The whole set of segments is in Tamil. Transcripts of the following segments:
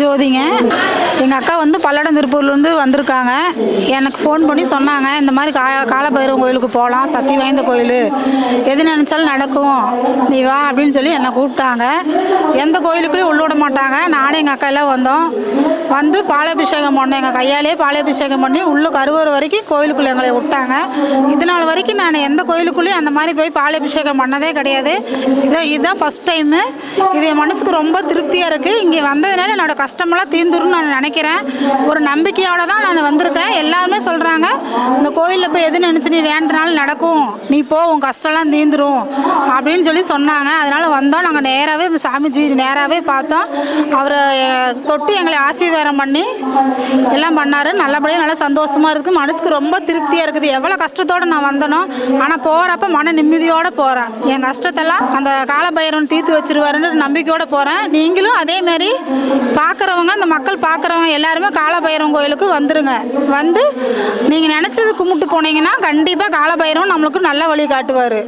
ஜோதிங்க. எங்கள் அக்கா வந்து பல்லடம் திருப்பூர்லேருந்து வந்திருக்காங்க. எனக்கு ஃபோன் பண்ணி சொன்னாங்க, இந்த மாதிரி காலபைரவன் கோயிலுக்கு போகலாம், சக்தி வாய்ந்த கோயில், எது நினச்சாலும் நடக்கும், நீ வா அப்படின்னு சொல்லி என்னை கூப்பிட்டாங்க. எந்த கோயிலுக்குள்ளேயும் உள்ள விட மாட்டாங்க. நானும் எங்கள் அக்கா எல்லாம் வந்தோம். வந்து பாலாபிஷேகம் பண்ணோம். எங்கள் கையாலேயே பாலாபிஷேகம் பண்ணி உள்ளே கருவறை வரைக்கும் கோயிலுக்குள்ளே எங்களை விட்டாங்க. இது நாள் வரைக்கும் நான் எந்த கோயிலுக்குள்ளேயும் அந்த மாதிரி போய் பாலாபிஷேகம் பண்ணதே கிடையாது. இதுதான் ஃபஸ்ட் டைமு. இது என் மனசுக்கு ரொம்ப திருப்தியாக இருக்குது. இங்கே வந்ததுனால என்னோட கஷ்டமெல்லாம் தீர்ந்துரும்னு நான் நினைக்கிறேன். ஒரு நம்பிக்கையோடு தான் நான் வந்திருக்கேன். எல்லாருமே சொல்கிறாங்க, இந்த கோயிலில் போய் எது நினச்சி நீ வேண்டினாலும் நடக்கும், நீ போ, உன் கஷ்டம்லாம் தீர்ந்துரும் அப்படின்னு சொல்லி சொன்னாங்க. அதனால் வந்தோம். நாங்கள் நேராகவே இந்த சாமிஜி நேராகவே பார்த்தோம். அவரை தொட்டு எங்களை ஆசீர்வாதம் பண்ணி எல்லாம் பண்ணார். நல்லபடியாக நல்லா சந்தோஷமாக இருக்குது. மனசுக்கு ரொம்ப திருப்தியாக இருக்குது. எவ்வளோ கஷ்டத்தோடு நான் வந்தனோ, ஆனால் போகிறப்ப மன நிம்மதியோடு போகிறேன். என் கஷ்டத்தெல்லாம் அந்த காலபைரவன் தீர்த்து வச்சிருவாருன்னு நம்பிக்கையோடு போகிறேன். நீங்களும் அதேமாரி பார்க்குறவங்க, அந்த மக்கள் பார்க்குறவங்க எல்லாருமே காலபைரவன் கோயிலுக்கு வந்துருங்க. வந்து நீங்கள் நினச்சது கும்பிட்டு போனீங்கன்னா கண்டிப்பாக காலபைரவன் நம்மளுக்கு நல்ல வழி காட்டுவார்.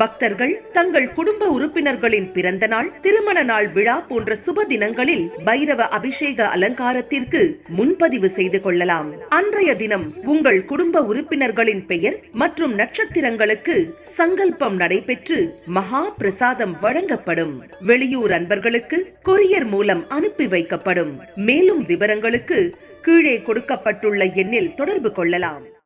பக்தர்கள் தங்கள் குடும்ப உறுப்பினர்களின் பிறந்த நாள், திருமண நாள் விழா போன்ற சுப தினங்களில் பைரவ அபிஷேக அலங்காரத்திற்கு முன்பதிவு செய்து கொள்ளலாம். அன்றைய தினம் உங்கள் குடும்ப உறுப்பினர்களின் பெயர் மற்றும் நட்சத்திரங்களுக்கு சங்கல்பம் நடைபெற்று மகா பிரசாதம் வழங்கப்படும். வெளியூர் அன்பர்களுக்கு கொரியர் மூலம் அனுப்பி வைக்கப்படும். மேலும் விவரங்களுக்கு கீழே கொடுக்கப்பட்டுள்ள எண்ணில் தொடர்பு கொள்ளலாம்.